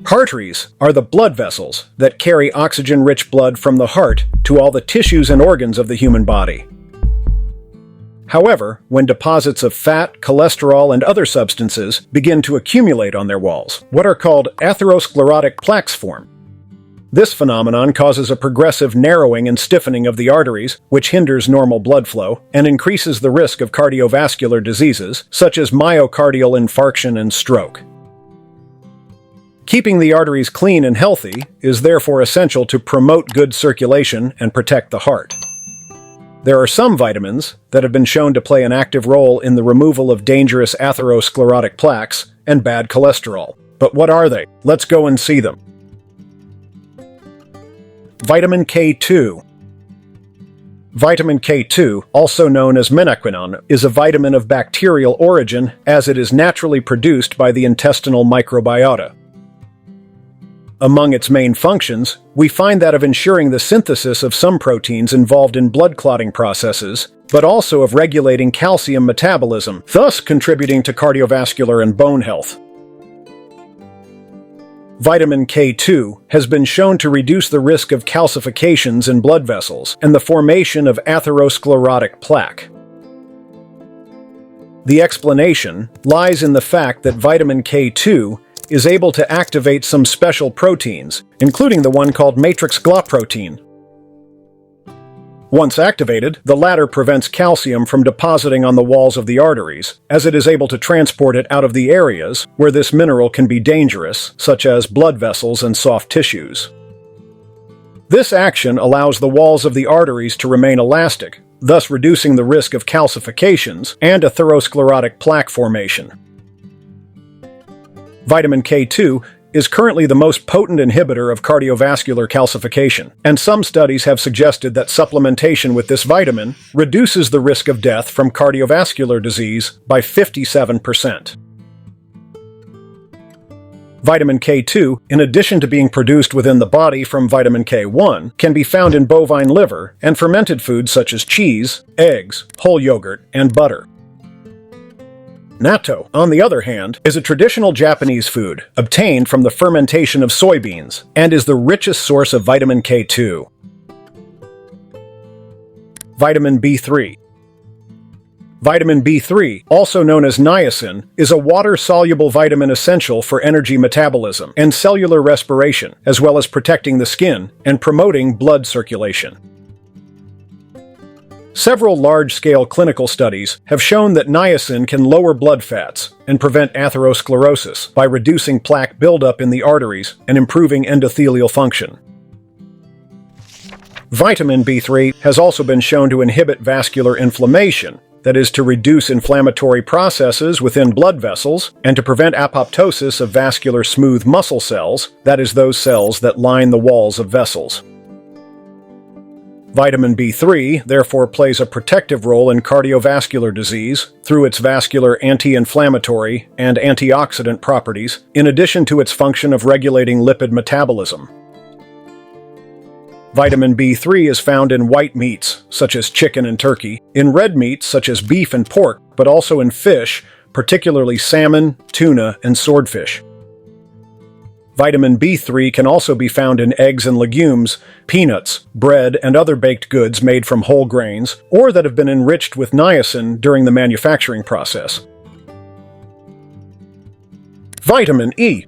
Arteries are the blood vessels that carry oxygen-rich blood from the heart to all the tissues and organs of the human body. However, when deposits of fat, cholesterol, and other substances begin to accumulate on their walls, what are called atherosclerotic plaques form. This phenomenon causes a progressive narrowing and stiffening of the arteries, which hinders normal blood flow and increases the risk of cardiovascular diseases, such as myocardial infarction and stroke. Keeping the arteries clean and healthy is therefore essential to promote good circulation and protect the heart. There are some vitamins that have been shown to play an active role in the removal of dangerous atherosclerotic plaques and bad cholesterol. But what are they? Let's go and see them. Vitamin K2. Vitamin K2, also known as menaquinone, is a vitamin of bacterial origin as it is naturally produced by the intestinal microbiota. Among its main functions, we find that of ensuring the synthesis of some proteins involved in blood clotting processes, but also of regulating calcium metabolism, thus contributing to cardiovascular and bone health. Vitamin K2 has been shown to reduce the risk of calcifications in blood vessels and the formation of atherosclerotic plaque. The explanation lies in the fact that vitamin K2 is able to activate some special proteins, including the one called matrix GLA protein. Once activated, the latter prevents calcium from depositing on the walls of the arteries, as it is able to transport it out of the areas where this mineral can be dangerous, such as blood vessels and soft tissues. This action allows the walls of the arteries to remain elastic, thus reducing the risk of calcifications and atherosclerotic plaque formation. Vitamin K2 is currently the most potent inhibitor of cardiovascular calcification, and some studies have suggested that supplementation with this vitamin reduces the risk of death from cardiovascular disease by 57%. Vitamin K2, in addition to being produced within the body from vitamin K1, can be found in bovine liver and fermented foods such as cheese, eggs, whole yogurt, and butter. Natto, on the other hand, is a traditional Japanese food obtained from the fermentation of soybeans and is the richest source of vitamin K2. Vitamin B3. Vitamin B3, also known as niacin, is a water-soluble vitamin essential for energy metabolism and cellular respiration, as well as protecting the skin and promoting blood circulation. Several large-scale clinical studies have shown that niacin can lower blood fats and prevent atherosclerosis by reducing plaque buildup in the arteries and improving endothelial function. Vitamin B3 has also been shown to inhibit vascular inflammation, that is, to reduce inflammatory processes within blood vessels and to prevent apoptosis of vascular smooth muscle cells, that is, those cells that line the walls of vessels. Vitamin B3 therefore plays a protective role in cardiovascular disease through its vascular anti-inflammatory and antioxidant properties, in addition to its function of regulating lipid metabolism. Vitamin B3 is found in white meats, such as chicken and turkey, in red meats such as beef and pork, but also in fish, particularly salmon, tuna, and swordfish. Vitamin B3 can also be found in eggs and legumes, peanuts, bread, and other baked goods made from whole grains, or that have been enriched with niacin during the manufacturing process. Vitamin E.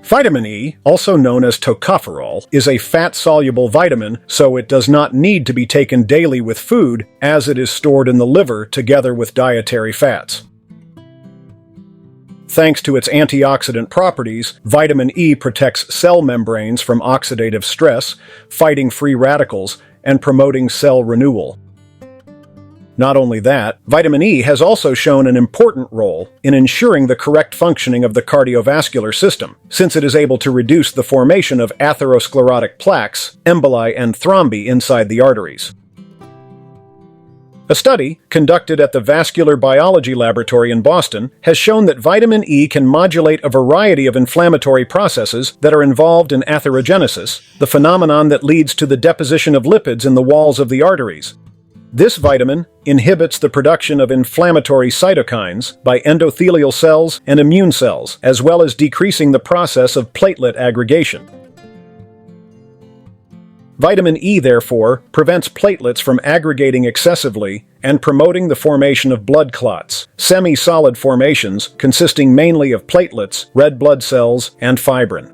Vitamin E, also known as tocopherol, is a fat-soluble vitamin, so it does not need to be taken daily with food, as it is stored in the liver together with dietary fats. Thanks to its antioxidant properties, vitamin E protects cell membranes from oxidative stress, fighting free radicals, and promoting cell renewal. Not only that, vitamin E has also shown an important role in ensuring the correct functioning of the cardiovascular system, since it is able to reduce the formation of atherosclerotic plaques, emboli, and thrombi inside the arteries. A study conducted at the Vascular Biology Laboratory in Boston has shown that vitamin E can modulate a variety of inflammatory processes that are involved in atherogenesis, the phenomenon that leads to the deposition of lipids in the walls of the arteries. This vitamin inhibits the production of inflammatory cytokines by endothelial cells and immune cells, as well as decreasing the process of platelet aggregation. Vitamin E, therefore, prevents platelets from aggregating excessively and promoting the formation of blood clots, semi-solid formations consisting mainly of platelets, red blood cells, and fibrin.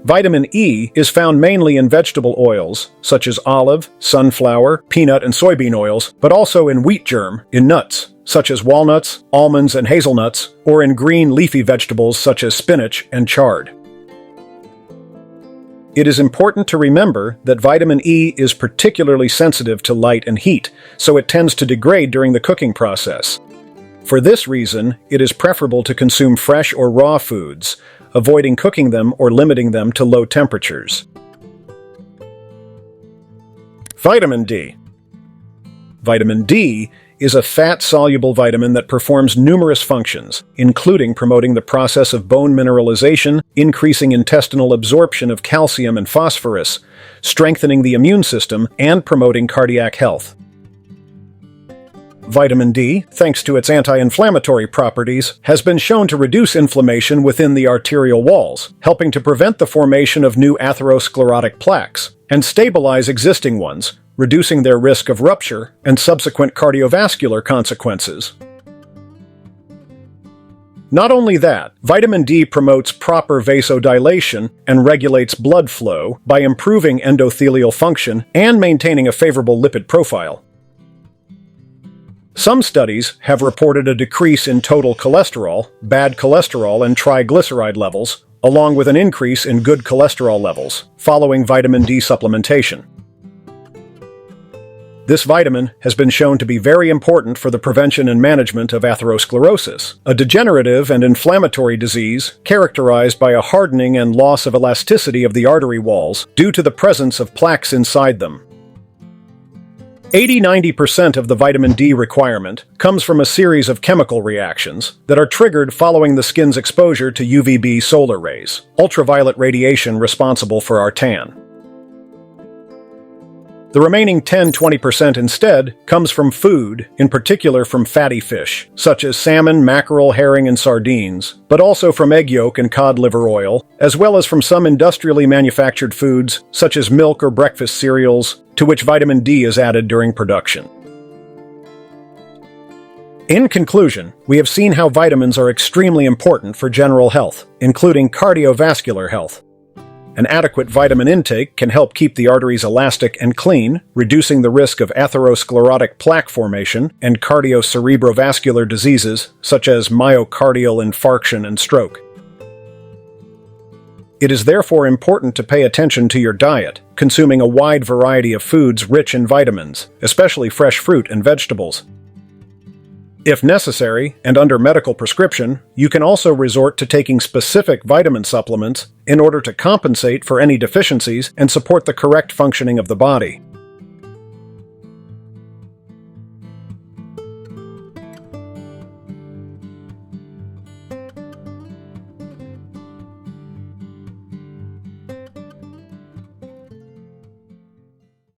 Vitamin E is found mainly in vegetable oils, such as olive, sunflower, peanut, and soybean oils, but also in wheat germ, in nuts, such as walnuts, almonds, and hazelnuts, or in green leafy vegetables such as spinach and chard. It is important to remember that vitamin E is particularly sensitive to light and heat, so it tends to degrade during the cooking process. For this reason, it is preferable to consume fresh or raw foods, avoiding cooking them or limiting them to low temperatures. Vitamin D. Vitamin D is a fat-soluble vitamin that performs numerous functions, including promoting the process of bone mineralization, increasing intestinal absorption of calcium and phosphorus, strengthening the immune system, and promoting cardiac health. Vitamin D, thanks to its anti-inflammatory properties, has been shown to reduce inflammation within the arterial walls, helping to prevent the formation of new atherosclerotic plaques, and stabilize existing ones, reducing their risk of rupture and subsequent cardiovascular consequences. Not only that, vitamin D promotes proper vasodilation and regulates blood flow by improving endothelial function and maintaining a favorable lipid profile. Some studies have reported a decrease in total cholesterol, bad cholesterol, and triglyceride levels, along with an increase in good cholesterol levels, following vitamin D supplementation. This vitamin has been shown to be very important for the prevention and management of atherosclerosis, a degenerative and inflammatory disease characterized by a hardening and loss of elasticity of the artery walls due to the presence of plaques inside them. 80–90% of the vitamin D requirement comes from a series of chemical reactions that are triggered following the skin's exposure to UVB solar rays, ultraviolet radiation responsible for our tan. The remaining 10–20% instead comes from food, in particular from fatty fish, such as salmon, mackerel, herring, and sardines, but also from egg yolk and cod liver oil, as well as from some industrially manufactured foods, such as milk or breakfast cereals, to which vitamin D is added during production. In conclusion, we have seen how vitamins are extremely important for general health, including cardiovascular health. An adequate vitamin intake can help keep the arteries elastic and clean, reducing the risk of atherosclerotic plaque formation and cardiocerebrovascular diseases such as myocardial infarction and stroke. It is therefore important to pay attention to your diet, consuming a wide variety of foods rich in vitamins, especially fresh fruit and vegetables. If necessary, and under medical prescription, you can also resort to taking specific vitamin supplements in order to compensate for any deficiencies and support the correct functioning of the body.